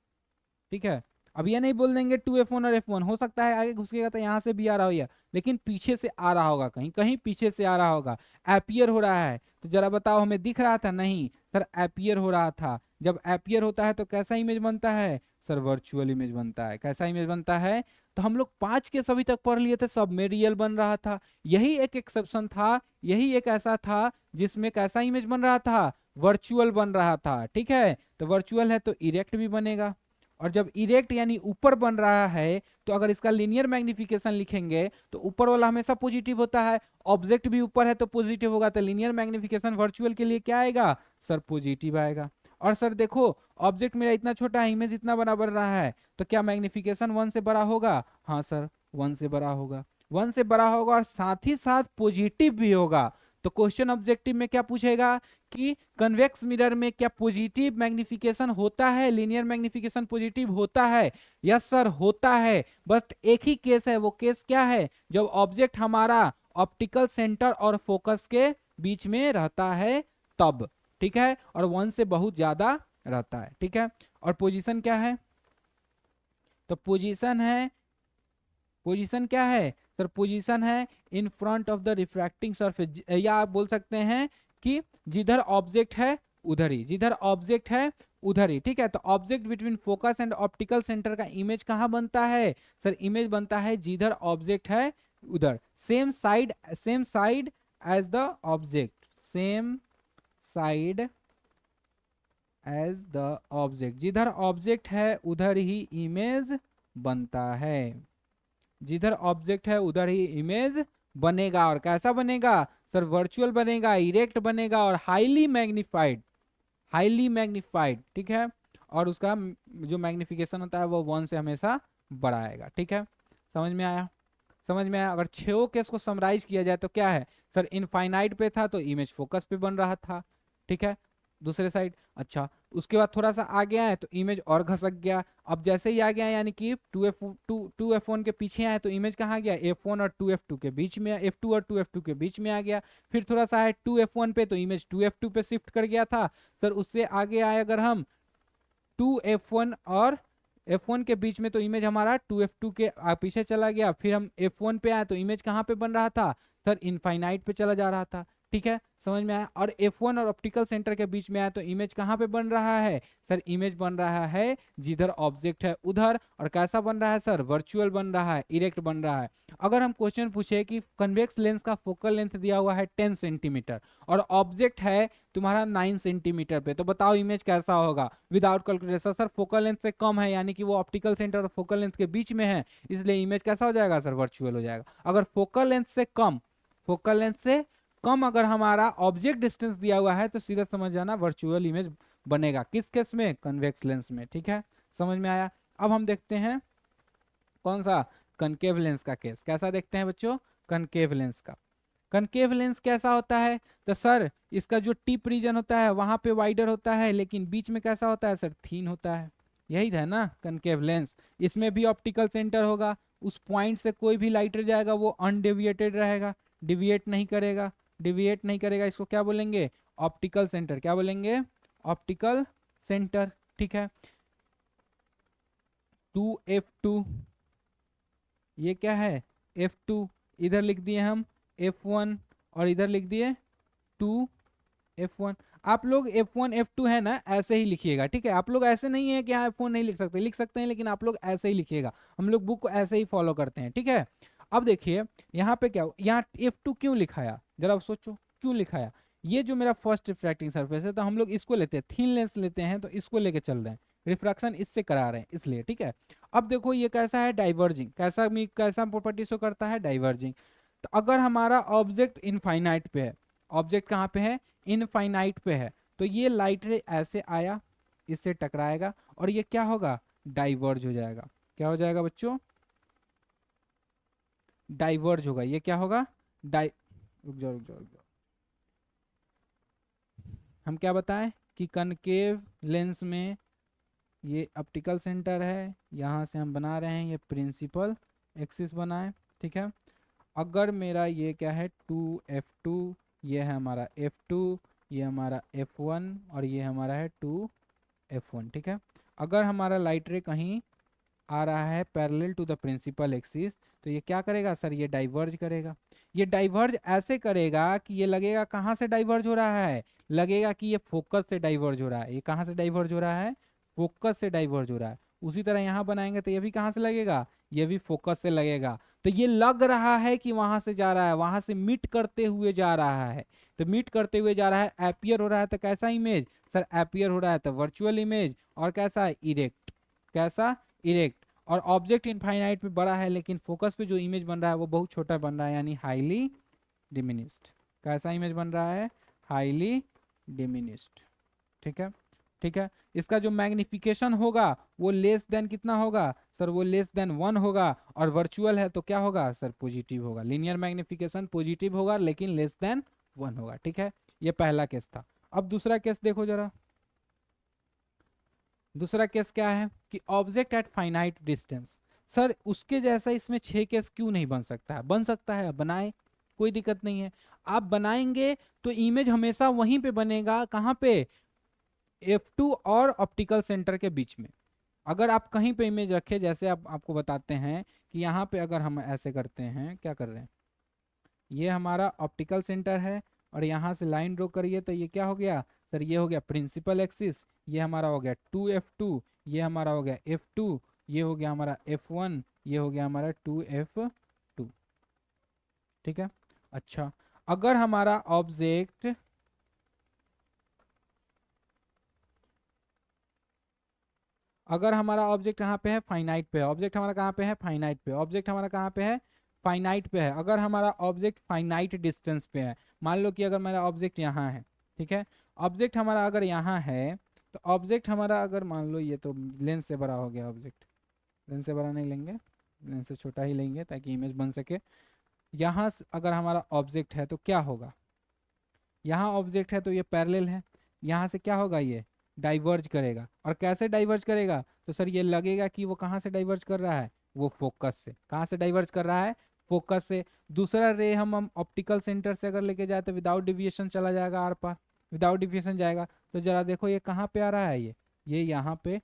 ठीक है। अब ये नहीं बोल देंगे 2F1 और F1, हो सकता है आगे घुसकेगा तो यहाँ से भी आ रहा हो, या लेकिन पीछे से आ रहा होगा, कहीं कहीं पीछे से आ रहा होगा, एपियर हो रहा है। तो जरा बताओ, हमें दिख रहा था, नहीं सर एपियर हो रहा था। जब एपियर होता है तो कैसा इमेज बनता है सर, वर्चुअल इमेज बनता है। कैसा इमेज बनता है, तो हम लोग 5 के सभी तक पढ़ लिए थे, सब में रियल बन रहा था। यही एक एक्सेप्शन था, यही एक ऐसा था जिसमें कैसा इमेज बन रहा था, वर्चुअल बन रहा था, ठीक है। तो वर्चुअल है तो इरेक्ट भी बनेगा, और जब इरेक्ट यानी ऊपर बन रहा है तो अगर इसका लीनियर मैग्निफिकेशन लिखेंगे तो ऊपर वाला हमेशा पॉजिटिव होता है, ऑब्जेक्ट भी ऊपर है तो पॉजिटिव होगा, तो लीनियर मैग्निफिकेशन वर्चुअल के लिए क्या आएगा सर, पॉजिटिव आएगा। और सर देखो, ऑब्जेक्ट मेरा इतना छोटा है, इमेज इतना बड़ा बन रहा है, तो क्या मैग्निफिकेशन 1 से बड़ा होगा, हाँ सर 1 से बड़ा होगा, 1 से बड़ा होगा और साथ ही साथ पॉजिटिव भी होगा। तो क्वेश्चन ऑब्जेक्टिव में क्या पूछेगा कि कन्वेक्स मिरर में क्या पॉजिटिव मैग्निफिकेशन होता है, लीनियर मैग्निफिकेशन पॉजिटिव होता है। यस सर होता है, बस एक ही केस है, वो केस क्या है, जब ऑब्जेक्ट हमारा ऑप्टिकल सेंटर और फोकस के बीच में रहता है तब, ठीक है, और 1 से बहुत ज्यादा रहता है, ठीक है। और पोजीशन क्या है, तो पोजीशन है, पोजीशन क्या है सर, पोजीशन है in front of the refracting surface, या आप बोल सकते हैं कि जिधर ऑब्जेक्ट है उधर ही, जिधर ऑब्जेक्ट है उधर ही, ठीक है। तो object between focus and optical centre का इमेज कहाँ बनता है सर, इमेज बनता है जिधर ऑब्जेक्ट है उधर, same side as the object, same side as the object, जिधर ऑब्जेक्ट है उधर ही इमेज बनता है, जिधर ऑब्जेक्ट है उधर ही इमेज बनेगा। और कैसा बनेगा सर, वर्चुअल बनेगा, इरेक्ट बनेगा और हाईली मैग्निफाइड, हाईली मैग्निफाइड, ठीक है। और उसका जो मैग्निफिकेशन होता है वो 1 से हमेशा बड़ा आएगा, ठीक है। समझ में आया, समझ में आया। अगर 6 केस को समराइज किया जाए तो क्या है सर, इनफाइनाइट पे था तो इमेज फोकस पे बन रहा था, ठीक है, दूसरे साइड। अच्छा, उसके बाद थोड़ा सा आगे आए तो इमेज और घसक गया। अब जैसे ही आ गया यानी कि 2F1 के पीछे आए तो इमेज कहाँ गया, F1 और 2F2 के बीच में, F2 और 2F2 के बीच में आ गया। फिर थोड़ा सा है 2F1 पे तो इमेज 2F2 पे शिफ्ट कर गया था। सर उससे आगे आए अगर हम 2F1 और F1 के बीच में तो इमेज हमारा 2F2 के पीछे चला गया। फिर हम F1 पे आए तो इमेज कहाँ पे बन रहा था सर, इनफाइनाइट पे चला जा रहा था, ठीक है, समझ में आया। और F1 और ऑप्टिकल सेंटर के बीच में आया तो इमेज कहाँ पे बन रहा है सर, इमेज बन रहा है जिधर ऑब्जेक्ट है उधर। और कैसा बन रहा है सर, वर्चुअल बन रहा है, इरेक्ट बन रहा है। अगर हम क्वेश्चन पूछे कि कन्वेक्स लेंस का फोकल लेंथ दिया हुआ है 10 सेंटीमीटर और ऑब्जेक्ट है तुम्हारा 9 सेंटीमीटर पे, तो बताओ इमेज कैसा होगा without calculation. Sir focal length से कम है, यानी कि वो ऑप्टिकल सेंटर और फोकल लेंथ के बीच में है, इसलिए इमेज कैसा हो जाएगा सर, वर्चुअल हो जाएगा। अगर फोकल लेंथ से कम, फोकल लेंथ से कम अगर हमारा ऑब्जेक्ट डिस्टेंस दिया हुआ है तो सीधा समझ जाना वर्चुअल इमेज बनेगा। किस केस में, कन्वेक्स लेंस में, ठीक है, समझ में आया। अब हम देखते हैं कौन सा, कनकेव लेंस का केस। कैसा देखते हैं बच्चों, कनकेव लेंस का। कनकेव लेंस कैसा होता है, तो सर इसका जो टिप रीजन होता है वहां पे वाइडर होता है, लेकिन बीच में कैसा होता है सर, थीन होता है। यही था ना कनकेव लेंस। इसमें भी ऑप्टिकल सेंटर होगा, उस पॉइंट से कोई भी लाइट जाएगा वो अनडेविएटेड रहेगा, डिविएट नहीं करेगा, डिविएट नहीं करेगा। इसको क्या बोलेंगे, ऑप्टिकल सेंटर, क्या बोलेंगे, ऑप्टिकल सेंटर, ठीक है। 2F2, ये क्या है F2, इधर लिख दिए हम F1 और इधर लिख दिए 2F1। आप लोग F1 F2 है ना ऐसे ही लिखिएगा, ठीक है। आप लोग ऐसे नहीं है कि हाँ F1 नहीं लिख सकते, लिख सकते हैं, लेकिन आप लोग ऐसे ही लिखिएगा, हम लोग बुक को ऐसे ही फॉलो करते हैं, ठीक है। अब देखिए यहाँ पे क्या, यहाँ F2 क्यों लिखाया, जरा सोचो क्यों लिखाया। ये जो मेरा फर्स्ट रिफ्रैक्टिंग सरफेस है तो हम लोग इसको लेते हैं, थीन लेंस लेते हैं तो इसको लेके चल रहे हैं, रिफ्रैक्शन इससे करा रहे हैं इसलिए, ठीक है। अब देखो ये कैसा है, डाइवर्जिंग, कैसा प्रॉपर्टी शो करता है, डाइवर्जिंग। तो अगर हमारा ऑब्जेक्ट इनफाइनाइट पे है, ऑब्जेक्ट कहाँ पे है, इनफाइनाइट पे है, तो ये लाइट रे ऐसे आया, इससे टकराएगा और ये क्या होगा, डाइवर्ज हो जाएगा। क्या हो जाएगा बच्चों, डाइवर्ज होगा। ये क्या होगा, रुक जाओ रुक जाओ रुक जाओ, हम क्या बताएं कि कनकेव लेंस में ये ऑप्टिकल सेंटर है, यहाँ से हम बना रहे हैं ये प्रिंसिपल एक्सिस बनाएं, ठीक है। अगर मेरा ये क्या है 2f2, ये है हमारा f2, ये हमारा f1 और ये हमारा है 2f1, ठीक है। अगर हमारा लाइट रे कहीं आ रहा है parallel to the principal axis, तो ये क्या करेगा सर, ये डाइवर्ज करेगा। ये डाइवर्ज ऐसे करेगा कि ये लगेगा कहाँ से डाइवर्ज हो रहा है, लगेगा कि ये फोकस से डाइवर्ज हो रहा है। ये कहाँ से डाइवर्ज हो रहा है, फोकस से डाइवर्ज हो रहा है। उसी तरह यहाँ बनाएंगे तो ये भी कहाँ से लगेगा, ये भी फोकस से लगेगा। तो ये लग रहा है कि वहां से जा रहा है, वहां से मीट करते हुए जा रहा है। तो मीट करते हुए जा रहा है, एपियर हो रहा है तो कैसा इमेज सर, एपियर हो रहा है तो वर्चुअल इमेज। और कैसा है, इरेक्ट, कैसा, इरेक्ट। और ऑब्जेक्ट इनफाइनाइट में बड़ा है, लेकिन फोकस पे जो इमेज बन रहा है वो बहुत छोटा बन रहा है, यानी हाईली डिमिनिस्ड। कैसा इमेज बन रहा है, हाईली डिमिनिस्ड, ठीक है। ठीक है, इसका जो मैग्निफिकेशन होगा वो लेस देन कितना होगा सर, वो लेस देन 1 होगा। और वर्चुअल है तो क्या होगा सर, पॉजिटिव होगा। लीनियर मैग्निफिकेशन पॉजिटिव होगा लेकिन लेस देन 1 होगा, ठीक है। ये पहला केस था। अब दूसरा केस देखो जरा। दूसरा केस क्या है कि object at finite distance. Sir उसके जैसा इसमें 6 केस क्यों नहीं बन सकता है, बन सकता है, बनाए, कोई दिक्कत नहीं है। आप बनाएंगे तो इमेज हमेशा वहीं पे बनेगा, कहाँ पे, F2 और ऑप्टिकल सेंटर के बीच में। अगर आप कहीं पे इमेज रखे, जैसे आप आपको बताते हैं कि यहाँ पे अगर हम ऐसे करते हैं, क्या कर रहे हैं, ये हमारा ऑप्टिकल सेंटर है और यहाँ से लाइन ड्रॉ करिए तो ये क्या हो गया सर, ये हो गया प्रिंसिपल एक्सिस। ये हमारा हो गया 2f2, ये हमारा हो गया f2, ये हो गया हमारा f1, ये हो गया हमारा 2f2, ठीक है। अच्छा, अगर हमारा ऑब्जेक्ट, अगर हमारा ऑब्जेक्ट कहाँ पे है, फाइनाइट पे है। ऑब्जेक्ट हमारा कहाँ पे है, फाइनाइट पे। ऑब्जेक्ट हमारा कहाँ पे है, फाइनाइट पे है। अगर हमारा ऑब्जेक्ट फाइनाइट डिस्टेंस पे है, मान लो कि अगर मेरा ऑब्जेक्ट यहाँ है, ठीक है, ऑब्जेक्ट हमारा अगर यहाँ है, तो ऑब्जेक्ट हमारा अगर मान लो, ये तो लेंस से बड़ा हो गया ऑब्जेक्ट, लेंस से बड़ा नहीं लेंगे, लेंस से छोटा ही लेंगे ताकि इमेज बन सके। यहाँ अगर हमारा ऑब्जेक्ट है तो क्या होगा, यहाँ ऑब्जेक्ट है तो ये पैरेलल है, यहाँ से क्या होगा, ये डाइवर्ज करेगा। और कैसे डाइवर्ज करेगा, तो सर ये लगेगा कि वो कहाँ से डाइवर्ज कर रहा है, वो फोकस से। कहाँ से डाइवर्ज कर रहा है, फोकस से। दूसरा रे हम ऑप्टिकल सेंटर से अगर लेके जाए तो विदाउट डिविएशन चला जाएगा आर पार, विदाउट डिविएशन जाएगा। तो जरा देखो ये कहाँ पे आ रहा है, ये यहाँ पे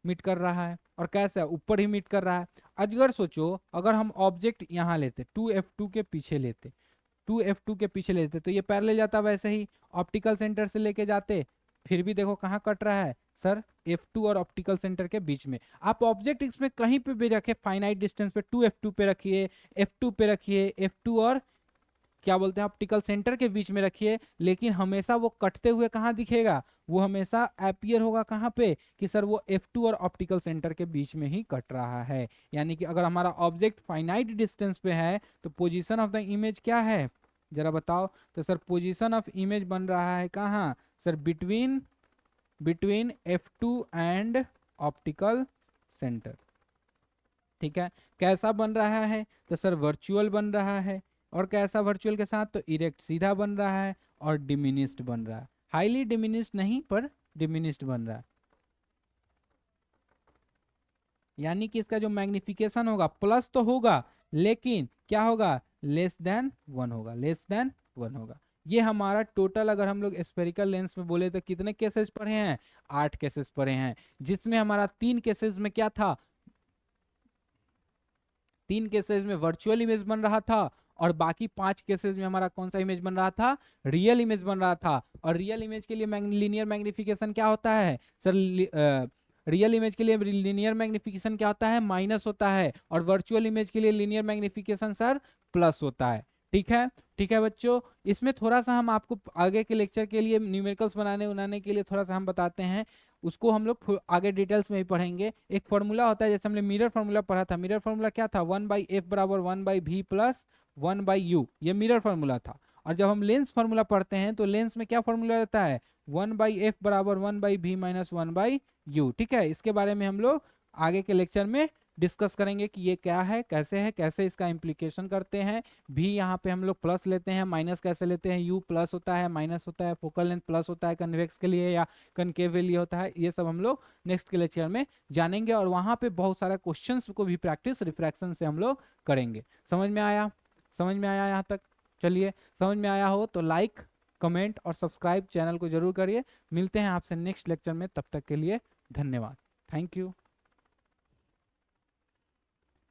मीट कर रहा है। और कैसा है, ऊपर ही मीट कर रहा है। अगर सोचो अगर हम ऑब्जेक्ट यहाँ लेते, 2f2 के पीछे लेते, 2f2 के पीछे लेते तो ये पैरेलल जाता, वैसे ही ऑप्टिकल सेंटर से लेके जाते, फिर भी देखो कहाँ कट रहा है सर, f2 और ऑप्टिकल सेंटर के बीच में। आप ऑब्जेक्ट इसमें कहीं पे भी रखे, फाइनाइट डिस्टेंस पे 2f2 पे रखिए, f2 पे रखिए, f2 और क्या बोलते हैं ऑप्टिकल सेंटर के बीच में रखिए, लेकिन हमेशा वो कटते हुए कहाँ दिखेगा, वो हमेशा अपीयर होगा कहाँ पे, कि सर वो f2 और ऑप्टिकल सेंटर के बीच में ही कट रहा है। यानी कि अगर हमारा ऑब्जेक्ट फाइनाइट डिस्टेंस पे है तो पोजीशन ऑफ द इमेज क्या है, जरा बताओ। तो सर पोजीशन ऑफ इमेज बन रहा है कहाँ sir, between f2 and optical centre, ठीक है। कैसा बन रहा है, तो सर वर्चुअल बन रहा है। और कैसा वर्चुअल के साथ, तो इरेक्ट सीधा बन रहा है और डिमिनिस्ड बन रहा है। हाईली डिमिनिस्ड नहीं पर डिमिनिस्ड बन रहा है। यानी कि इसका जो मैग्निफिकेशन होगा प्लस तो होगा, लेकिन क्या होगा, लेस देन 1 होगा, लेस देन 1 होगा। ये हमारा टोटल, अगर हम लोग स्फेरिकल लेंस में बोले तो कितने केसेस पढ़े हैं, 8 केसेस पढ़े हैं। जिसमें हमारा 3 केसेस में क्या था, 3 केसेस में वर्चुअल इमेज बन रहा था, और बाकी 5 केसेस में हमारा कौन सा इमेज बन रहा था, रियल इमेज बन रहा था। और रियल इमेज के लिए लीनियर मैग्निफिकेशन क्या होता है सर, रियल इमेज के लिए लीनियर मैग्निफिकेशन क्या होता है, माइनस होता है। और वर्चुअल इमेज के लिए लीनियर मैग्निफिकेशन सर प्लस होता है, ठीक है। ठीक है बच्चों, इसमें थोड़ा सा हम आपको आगे के लेक्चर के लिए न्यूमेरिकल्स बनाने के लिए थोड़ा सा हम बताते हैं, उसको हम लोग आगे डिटेल्स में ही पढ़ेंगे। एक फॉर्मूला होता है, जैसे हमने मिरर फॉर्मूला पढ़ा था। मिरर फॉर्मूला क्या था, 1/f बराबर 1/v प्लस 1/u, ये मिरर फॉर्मूला था। और जब हम लेंस फॉर्मूला पढ़ते हैं तो लेंस में क्या फॉर्मूला रहता है, 1/f बराबर 1/v माइनस 1/u, ठीक है। इसके बारे में हम लोग आगे के लेक्चर में डिस्कस करेंगे कि ये क्या है, कैसे इसका इम्प्लीकेशन करते हैं। भी यहाँ पे हम लोग प्लस लेते हैं, माइनस कैसे लेते हैं, यू प्लस होता है, माइनस होता है, फोकल लेंथ प्लस होता है कन्वेक्स के लिए या कनकेव के लिए होता है, ये सब हम लोग नेक्स्ट के लेक्चर में जानेंगे। और वहाँ पे बहुत सारा क्वेश्चंस को भी प्रैक्टिस रिफ्रैक्शन से हम लोग करेंगे। समझ में आया? समझ में आया यहाँ तक? चलिए, समझ में आया हो तो लाइक, कमेंट और सब्सक्राइब चैनल को जरूर करिए। मिलते हैं आपसे नेक्स्ट लेक्चर में, तब तक के लिए धन्यवाद। Thank you.